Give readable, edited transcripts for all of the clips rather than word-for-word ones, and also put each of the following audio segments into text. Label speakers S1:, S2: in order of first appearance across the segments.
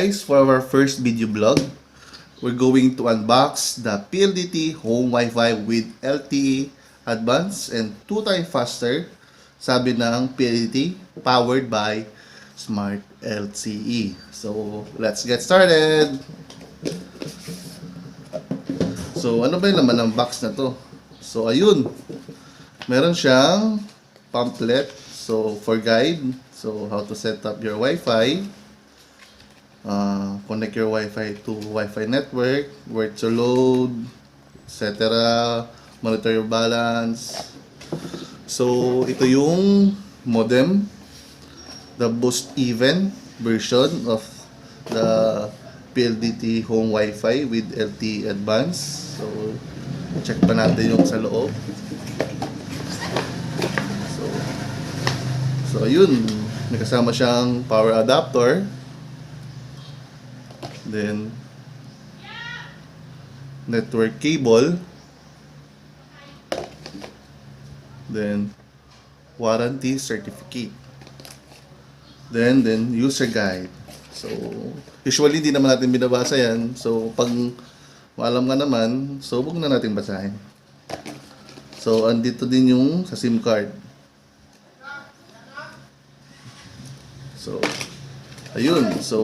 S1: guys, for our first video blog, we're going to unbox the Pldt home Wi-Fi with Lte-Advance and 2 times faster, sabi ng Pldt, powered by Smart LTE. So, let's get started! So, ano ba yung laman ng box na to? So, ayun. Meron siyang pamphlet. So, for guide. So, how to set up your Wi-Fi. Connect your Wi-Fi to Wi-Fi network, where to load, etc. Monitor your balance. So, ito yung modem, the Boosteven version of the Pldt home Wi-Fi with Lte-Advance. So, check pa natin yung sa loob. So ayun, may kasama siyang power adapter. Then, network cable. Then, warranty certificate. Then user guide. So, usually hindi naman natin binabasa yan. So, pag maalam nga naman, so huwag na natin basahin. So, andito din yung sa SIM card. So, ayun. So,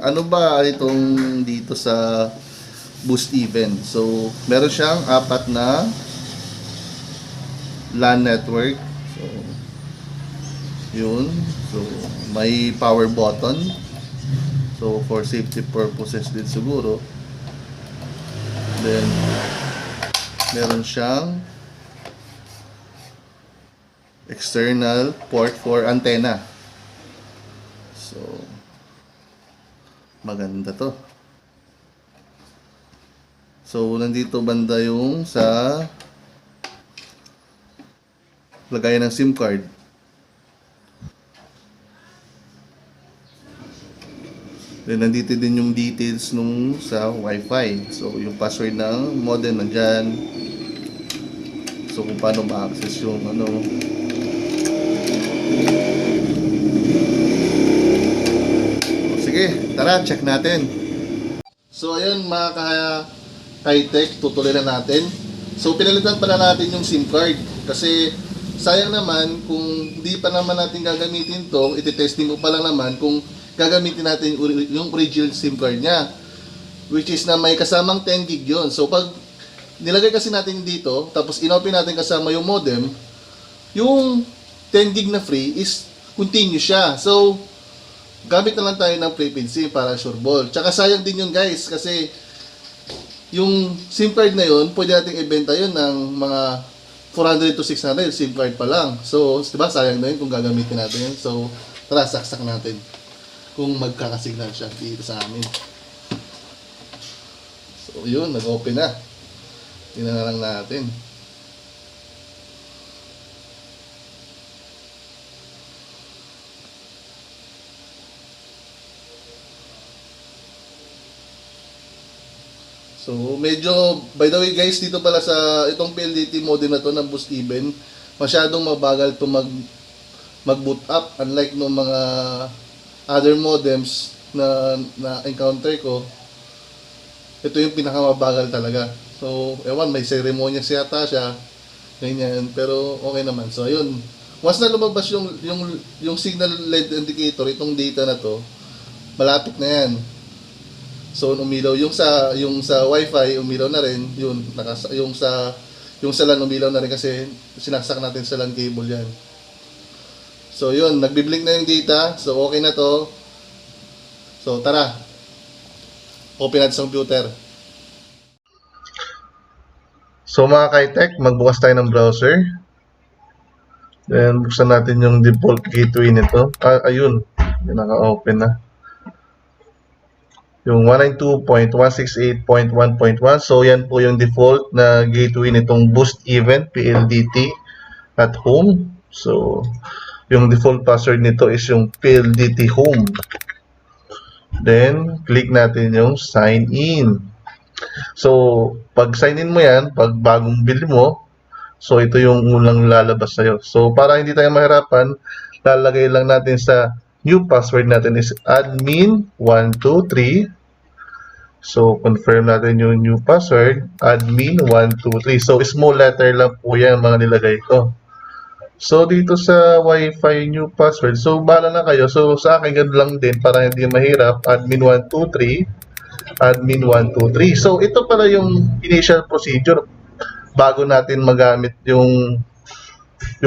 S1: ano ba itong dito sa Boosteven? So, meron siyang 4 na LAN network. So, yun. So, may power button. So, for safety purposes din siguro. Then, meron siyang external port for antenna. So, maganda to. So, nandito banda yung sa lagayan ng SIM card. Then, nandito din yung details nung sa Wi-Fi. So, yung password ng modem nandyan. So, kung paano ma-access yung ano. Sige, tara, check natin. So, ayun mga ka-high-tech, tutuloy na natin. So, pinalitan pala natin yung SIM card. Kasi, sayang naman, kung di pa naman natin gagamitin to, iti-testing ko pa lang naman kung gagamitin natin yung original SIM card niya. Which is na may kasamang 10 gig yun. So, pag nilagay kasi natin dito, tapos inopen natin kasama yung modem, yung 10 gig na free is continuous siya. So, gamit na lang tayo ng PREPAID SIM para sure ball. Tsaka sayang din yun guys, kasi yung SIM card na yun, pwede natin ibenta yun ng mga 400 to 600 SIM card pa lang. So, diba, sayang na yun kung gagamitin natin yun. So, tara, saksak natin kung magkakasignal siya dito sa amin. So, yun, nag-open na. Tingnan na lang natin. So, medyo, by the way guys, dito pala sa itong Pldt modem na to ng Boosteven, masyadong mabagal to mag-boot up, unlike no mga other modems na encounter ko. Ito yung pinakamabagal talaga. So, ewan, may seremonya yata siya, ganyan, pero okay naman. So, ayun, once na lumabas yung signal LED indicator, itong data na to, malapit na yan. So, umilaw yung sa Wi-Fi, umilaw na rin, yun, yung sa LAN umilaw na rin kasi sinaksak natin sa LAN cable yan. So, yun, nagbi-blink na yung data. So, okay na to. So, tara. Open natin sa computer. So, mga ka-tech, magbukas tayo ng browser. Then, buksan natin yung default gateway nito. Ayun, naka-open na. Yung 192.168.1.1. So, yan po yung default na gateway nitong Boosteven Pldt at home. So, yung default password nito is yung Pldt home. Then, click natin yung sign in. So, pag sign in mo yan, pag bagong bili mo, so ito yung unang lalabas sa'yo. So, para hindi tayo mahirapan, lalagay lang natin sa new password natin is admin123. So, confirm natin yung new password, admin123. So, small letter lang po yan mga nilagay ko. So, dito sa Wi-Fi new password, so, bahala na kayo. So, sa akin, ganun lang din para hindi mahirap, admin123, admin123. So, ito pala yung initial procedure bago natin magamit yung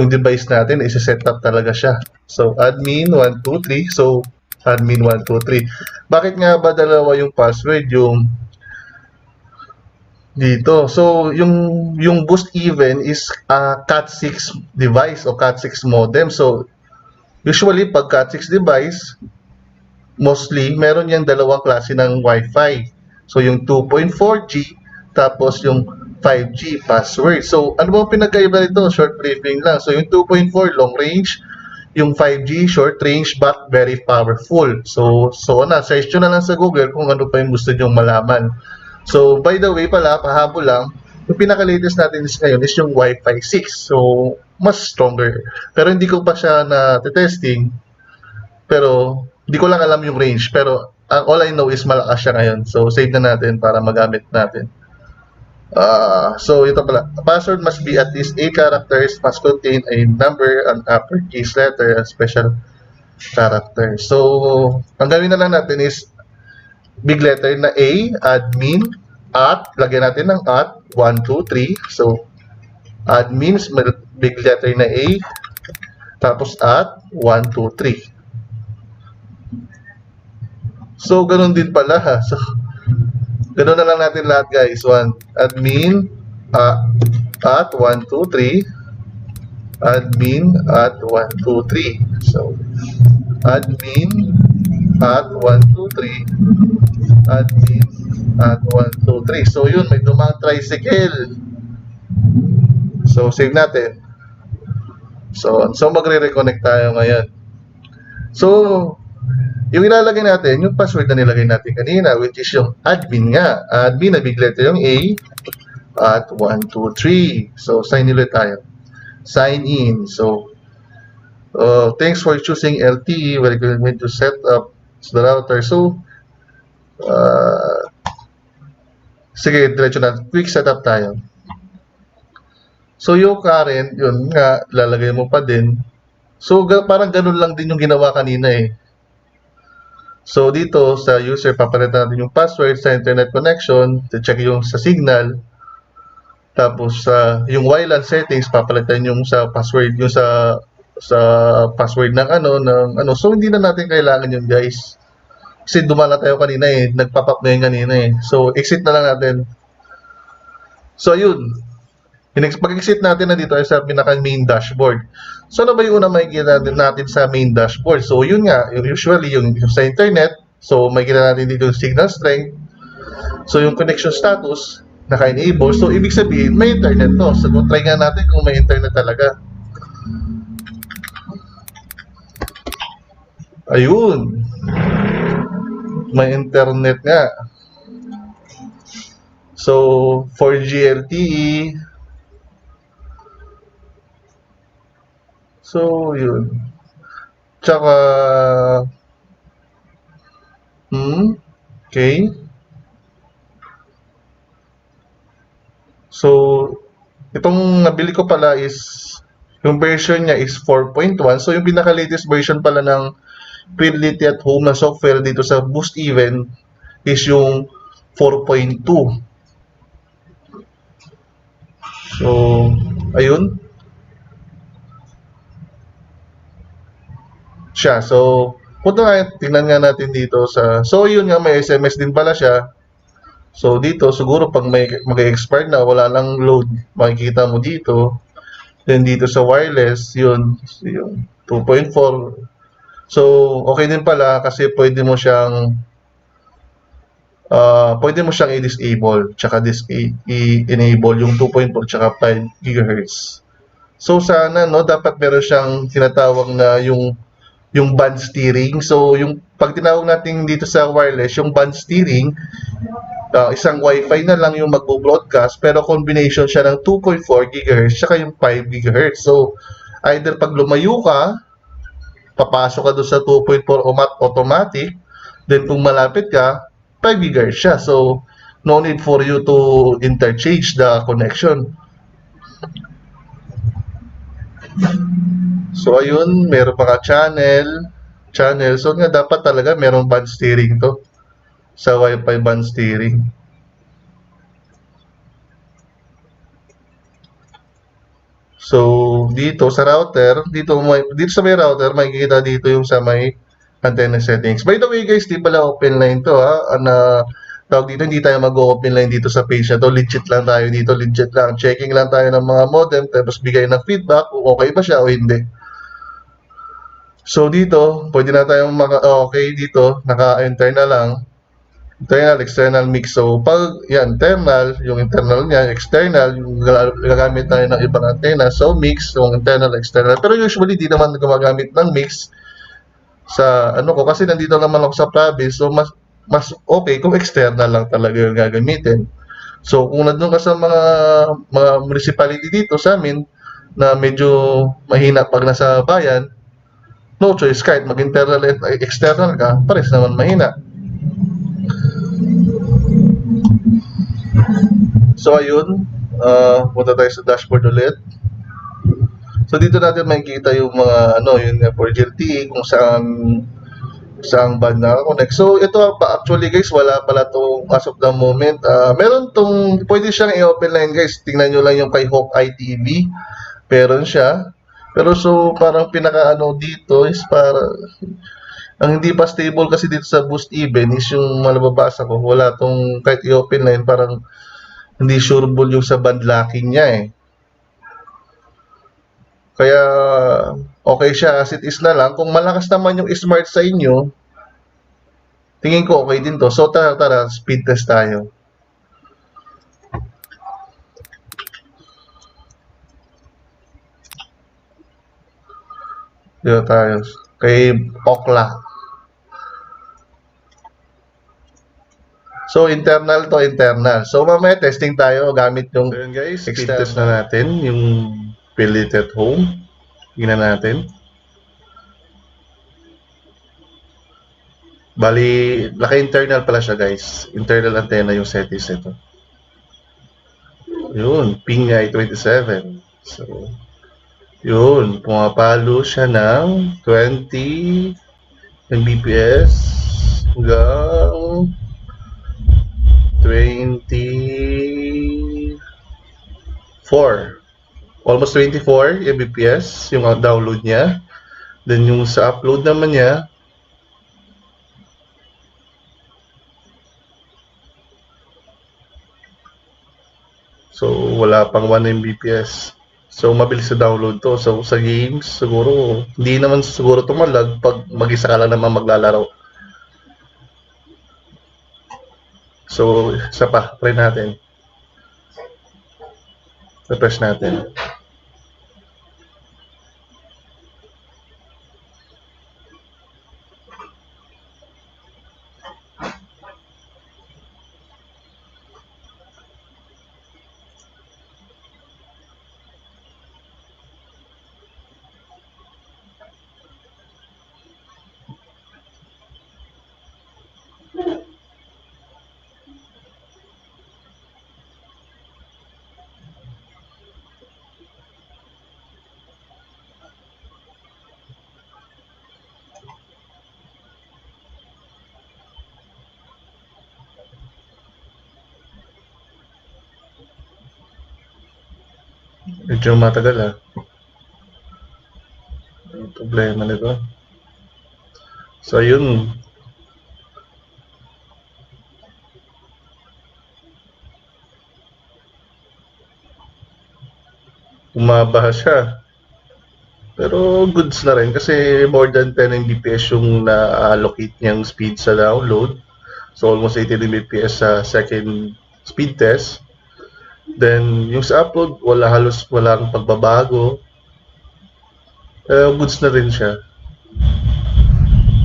S1: device natin, isa-set up talaga siya. So, admin123. So, admin123. Bakit nga ba dalawa yung password? Yung dito. So, yung Boosteven is a Cat6 device o Cat6 modem. So, usually, pag Cat6 device, mostly, meron yung dalawang klase ng Wi-Fi. So, yung 2.4G, tapos yung 5G password. So, ano bang pinagkaiba nito? Short briefing lang. So, yung 2.4 long range, yung 5G short range but very powerful. So search nyo na lang sa Google kung ano pa yung gusto nyo malaman. So, by the way pala, pahabol lang, yung pinaka-latest natin ngayon is yung Wi-Fi 6. So, mas stronger. Pero hindi ko pa siya na-testing. Pero, hindi ko lang alam yung range. Pero, all I know is malakas siya ngayon. So, save na natin para magamit natin. So, ito pala. Password must be at least 8 characters, must contain a number, an uppercase letter, and special character. So, ang gawin na lang natin is big letter na A, admin, at, lagyan natin ng at, 1, 2, 3. So, admin, big letter na A, tapos at, 1, 2, 3. So, ganun din pala ha. So, ganun na lang natin lahat guys. Admin, at 1, 2, 3. Admin, at 1, 2, 3. So, admin, at 1, 2, 3. Admin, at 1, 2, 3. So, yun, may dumang tricycle. So, save natin. So magre-reconnect tayo ngayon. So, yung ilalagay natin, yung password na nilagay natin kanina, which is yung admin nga. Admin na big letter yung A, at 1, 2, 3. So, sign ulit tayo. Sign in. So, thanks for choosing Lte. We're going to set up the router. So, sige, diretso na. Quick setup tayo. So, yung current, yun nga, lalagay mo pa din. So, parang ganun lang din yung ginawa kanina eh. So, dito sa user, papalitan natin yung password sa internet connection, to-check yung sa signal. Tapos, yung WLAN settings, papalitan yung sa password, yung sa password ng ano. So, hindi na natin kailangan yun, guys. Kasi dumala tayo kanina eh. Nagpapap na yun kanina eh. So, exit na lang natin. So, yun. Pag-exit natin na dito ay sa pinaka-main dashboard. So, ano ba yung una makikita natin sa main dashboard? So, yun nga, usually yung sa internet. So, makikita natin dito yung signal strength. So, yung connection status, naka-enable. So, ibig sabihin, may internet to. So, try nga natin kung may internet talaga. Ayun. May internet nga. So, 4G LTE. So, yun. Tsaka, okay. So, itong nabili ko pala is, yung version niya is 4.1. So, yung pinaka-latest version pala ng Pldt at home na software dito sa Boosteven is yung 4.2. So, ayun. Siya. So, punta nga, tingnan nga natin dito sa... So, yun nga, may SMS din pala siya. So, dito, siguro pag may mag-expire na, wala lang load, makikita mo dito. Then, dito sa wireless, yun 2.4. So, okay din pala kasi pwede mo siyang i-disable tsaka i-enable yung 2.4 tsaka 5 GHz. So, sana, no, dapat meron siyang tinatawag na yung band steering. So, yung pag tinawag natin dito sa wireless, yung band steering, isang Wi-Fi na lang yung magbo-broadcast, pero combination siya ng 2.4 GHz tsaka yung 5 GHz. So, either pag lumayo ka, papasok ka doon sa 2.4 automatic, then kung malapit ka, 5 GHz siya. So, no need for you to interchange the connection. So, ayun, meron mga channel. So, nga dapat talaga merong band steering to sa Wi-Fi band steering. So, dito sa router, dito sa may router, makikita dito yung sa may antenna settings. By the way guys, di pala open line to ha. Tawag dito, hindi tayo mag-open line dito sa page na to. Legit lang tayo dito, legit lang. Checking lang tayo ng mga modem, tapos bigay ng feedback kung okay ba siya o hindi. So dito, pwede na tayong okay dito, naka-enter na lang. Internal, external mix. So, pag yan, internal, yung internal niya, external, yung gagamit tayo ng ibang antenna. So, mix, yung internal, external. Pero usually, di naman gumagamit ng mix sa ano ko, kasi nandito naman ako sa province. So, mas okay kung external lang talaga yung gagamitin. So, kung nandun ka sa mga municipality dito sa amin, na medyo mahina pag nasa bayan, no choice, kahit mag-internal at external ka, pares naman mahina. So ayun, punta tayo sa dashboard ulit. So dito natin makikita yung mga yung for Lte kung saang band naka-connect. So ito actually guys, wala pala to as of the moment. Meron tong pwede siyang i-open line guys. Tingnan niyo lang yung kay Hawkeye TV. Meron siya. Pero so parang pinaka dito is para ang hindi pa stable kasi dito sa Boosteven is yung malababasa ko. Wala tong kahit i-open line, parang hindi sureable yung sa band locking niya eh. Kaya okay siya as it is na lang. Kung malakas naman yung smart sa inyo, tingin ko okay din to. So tara, speed test tayo. Dito tayo. Kay Okla. So internal to internal. So mamaya testing tayo gamit yung guys, speed test na natin yung Pldt at home. Tingnan natin. Bali, naka-internal pala siya guys. Internal antenna yung settings nito. Yun, ping ay 27. So, yun, pumapalo siya ng 20 Mbps hanggang 24. Almost 24 Mbps yung download niya. Then yung sa upload naman niya, so wala pang 1 Mbps. So mabilis sa download to. So sa games, siguro, hindi naman siguro tumalag pag mag-isa ka lang naman maglalaro. So, isa pa, try natin. Refresh natin. Medyo matagal Yung problema nito. So, yun. Umaba siya. Pero goods na rin kasi more than 10 Mbps yung na-allocate niyang speed sa download. So, almost 18 Mbps sa second speed test. Then, yung sa upload, halos walang pagbabago. Goods na rin siya.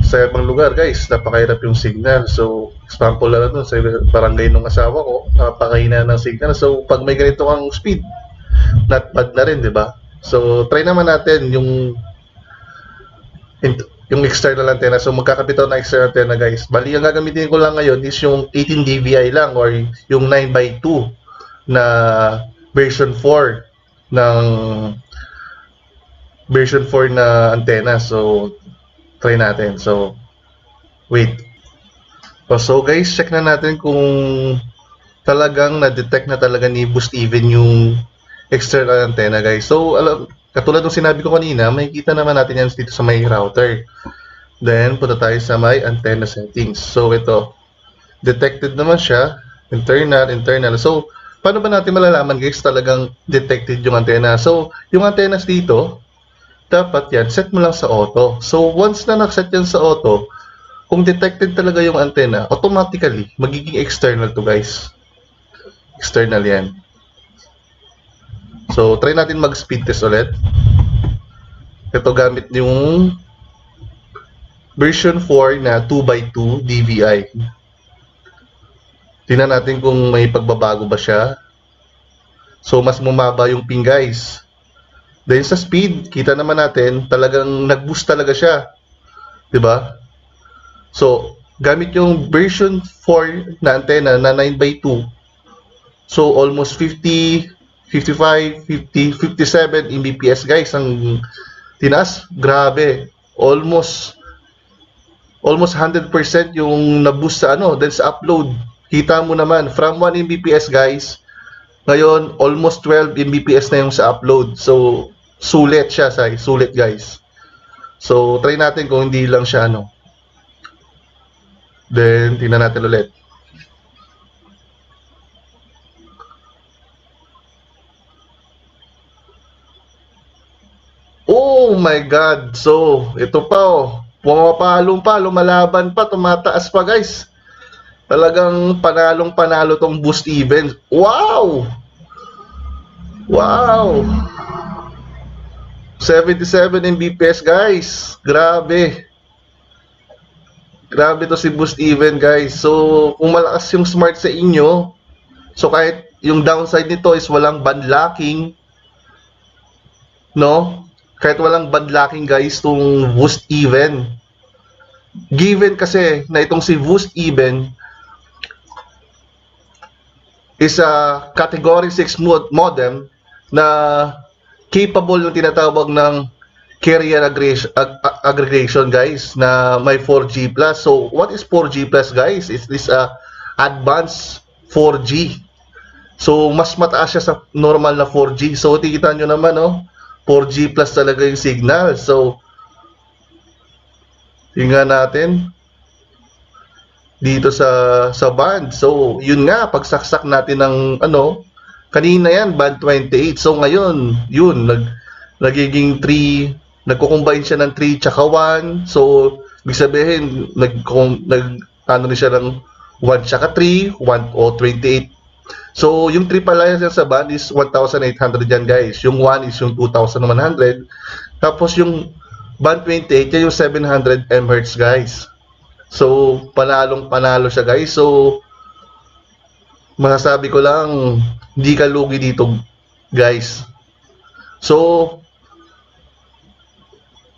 S1: Sa ibang lugar, guys, napakahirap yung signal. So, example na doon, sa barangay ng asawa ko, napakahina ng signal. So, pag may ganito kang speed, not bad na rin, di ba? So, try naman natin yung Yung external antenna. So magkakabit ako ng external antenna guys. Bali, ang gagamitin ko lang ngayon is yung 18 dBi lang or yung 9x2 na version 4 ng version 4 na antenna. So try natin. So wait. So guys, check na natin kung talagang na-detect na talaga ni Boosteven yung external antenna guys. So katulad ng sinabi ko kanina, makikita naman natin yan dito sa may router. Then punta tayo sa may antenna settings. So ito, detected naman siya, internal. So paano ba natin malalaman guys talagang detected yung antenna? So yung antennas dito, dapat yan, set mo lang sa auto. So once na nakaset yan sa auto, kung detected talaga yung antenna, automatically magiging external to guys. External yan. So try natin mag speed test ulit. Ito gamit yung version 4 na 2x2 dBi. Tingnan natin kung may pagbabago ba siya. So mas bumaba yung ping guys. Then sa speed, kita naman natin talagang nag-boost talaga siya. 'Di ba? So gamit yung version 4 na antenna na 9x2. So almost 50, 55, 50, 57 Mbps guys ang tinaas. Grabe. Almost 100% yung na-boost sa then sa upload. Kita mo naman from 1 Mbps guys. Ngayon almost 12 Mbps na yung sa upload. So sulit siya, sulit guys. So try natin kung hindi lang siya Then tingnan natin ulit. Oh my god. So ito pa pumapalong pa, lumalaban pa, tumataas pa guys. Talagang panalong-panalo tong Boosteven. Wow! Wow! 77 Mbps guys. Grabe. Grabe to si Boosteven guys. So kung malakas yung smart sa inyo, so kahit yung downside nito is walang band locking, no? Kahit walang band locking guys tong Boosteven. Given kasi na itong si Boosteven is a category 6 modem na capable ng tinatawag ng carrier aggregation guys na may 4G plus. So what is 4G plus guys? Is this a advanced 4G? So mas mataas siya sa normal na 4G. So tikita nyo naman 4G plus talaga yung signal. So tingnan natin dito sa band. So yun nga, pagsaksak natin ng kanina yan band 28. So ngayon yun nagiging 3, nagko-combine siya ng 3 tsaka 1. So ibig sabihin nag siya ng 1 tsaka 3, 1 o 28. So yung 3 pala yan sa band is 1,800 yan guys. Yung 1 is yung 2,100. Tapos yung band 28 yan yung 700 MHz guys. So panalong-panalo siya guys. So masasabi ko lang, hindi ka lugi dito guys. So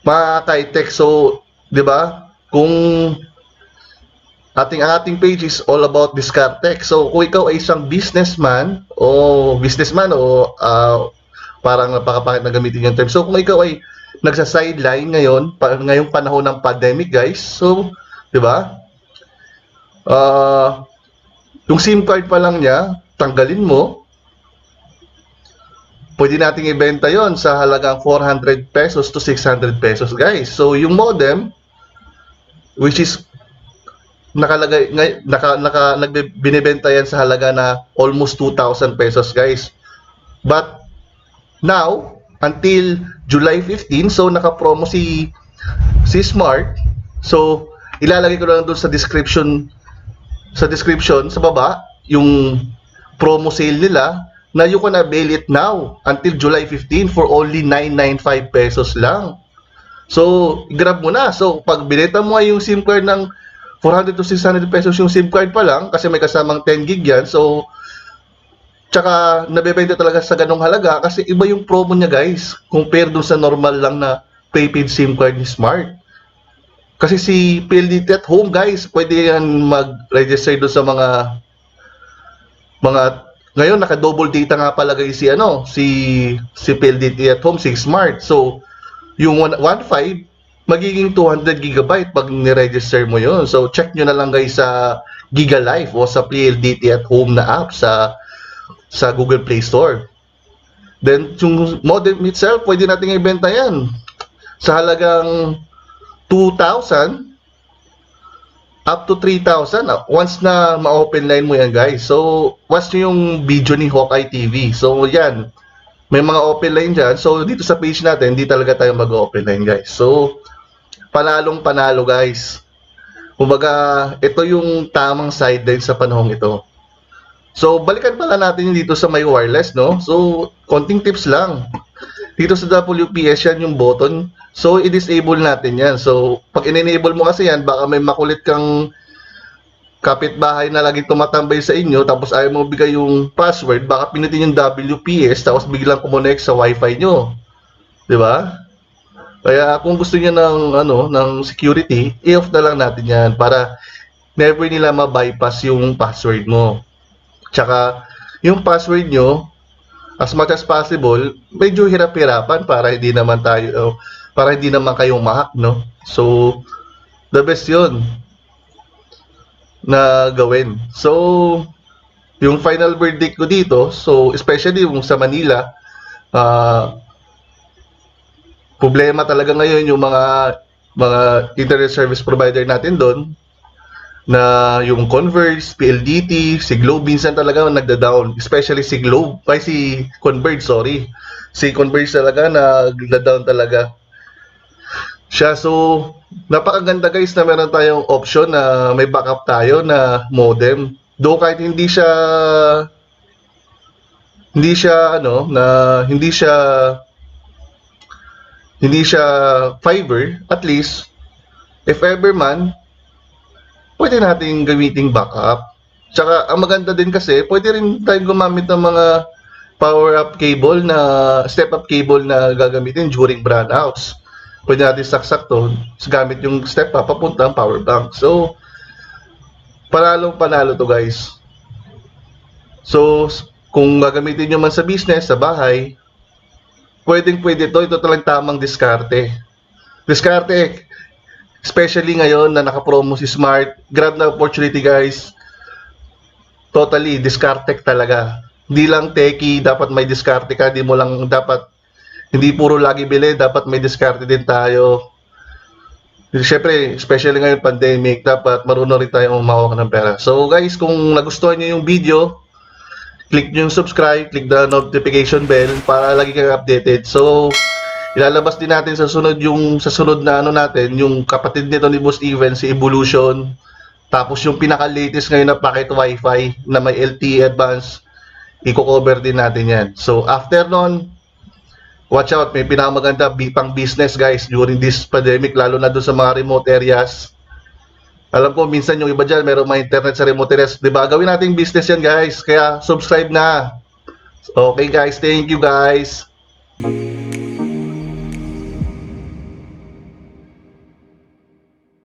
S1: mga Kitech, so 'di ba? Kung ating page is all about Discartech. So kung ikaw ay isang businessman o parang napakapangit na gamitin yung term. So kung ikaw ay nagsa-sideline ngayong panahon ng pandemic guys. So 'di ba? Yung SIM card pa lang niya, tanggalin mo. Pwede nating ibenta yon sa halagang 400 pesos to 600 pesos guys. So yung modem, which is binibenta yan sa halaga na almost 2,000 pesos guys. But now, until July 15, so naka-promo si Smart. So ilalagay ko lang doon sa description sa baba yung promo sale nila na you can avail it now until July 15 for only 995 pesos lang. So grab mo na. So pag binenta mo yung SIM card ng 400 to 600 pesos yung SIM card pa lang kasi may kasamang 10 gig yan. So tsaka nabebenta talaga sa ganong halaga kasi iba yung promo niya guys compare dun sa normal lang na prepaid SIM card ni Smart. Kasi si PLDT at home guys, pwede yan mag-register doon sa mga ngayon naka-double data nga pala guys si PLDT at home, si Smart. So yung 1.5 magiging 200 gigabyte pag ni-register mo yon. So check nyo na lang guys sa Giga Life o sa PLDT at home na app sa Google Play Store. Then yung modem itself, pwede nating ibenta yan sa halagang 2,000 up to 3,000 once na ma-open line mo yan guys. So watch nyo yung video ni Hawkeye TV. So yan, may mga open line dyan. So dito sa page natin, hindi talaga tayo mag-open line guys. So panalong panalo guys. Kumbaga ito yung tamang side din sa panahong ito. So balikan pala natin dito sa may wireless, no? So konting tips lang. Dito sa WPS yan yung button. So i-disable natin yan. So pag in-enable mo kasi yan, baka may makulit kang kapitbahay na laging tumatambay sa inyo tapos ayaw mo bigay yung password, baka pinutin yung WPS tapos biglang kumonect sa wifi nyo. 'Di ba? Kaya kung gusto niyo ng security, i-off na lang natin 'yan para never nila ma-bypass yung password mo. Tsaka yung password nyo, as much as possible, medyo hirap-hirapan para hindi naman kayong ma-hack, no? So the best 'yun na gawin. So yung final verdict ko dito, so especially yung sa Manila, problema talaga ngayon yung mga internet service provider natin doon na yung Converge, PLDT, si Globe minsan talaga nagda-down, especially si Globe, si Converge, sorry. Si Converge talaga nagda-down talaga siya. So napakaganda guys na meron tayong option na may backup tayo na modem. Though kahit hindi siya hindi siya fiber, at least if ever man pwede nating gamiting backup. Tsaka ang maganda din kasi pwede rin tayong gumamit ng mga power up cable na step up cable na gagamitin during brownouts. Pwede natin saksak to gamit yung step up papunta ang power bank. So panalo to guys. So kung gagamitin nyo man sa business, sa bahay, pwede to. Ito talagang tamang diskarte. Especially ngayon na naka-promo si Smart, grab na opportunity guys. Totally diskarte talaga. Hindi lang techie, dapat may diskarte ka. Hindi puro lagi bili, dapat may diskarte din tayo. Siyempre, especially ngayon pandemic, dapat marunong rin tayong umawak ng pera. So guys, kung nagustuhan niyo yung video, click nyo yung subscribe, click the notification bell para lagi kang updated. So ilalabas din natin sa sunod na natin, yung kapatid nito ni Boosteven, si Evolution. Tapos yung pinaka-latest ngayon na packet wifi na may Lte-Advance, i-cover din natin yan. So after nun, watch out, may pinakamaganda pang business guys during this pandemic, lalo na doon sa mga remote areas. Alam ko minsan yung iba dyan, merong mga internet sa remote areas. Diba? Gawin natin business yan guys. Kaya subscribe na. Okay guys, thank you guys.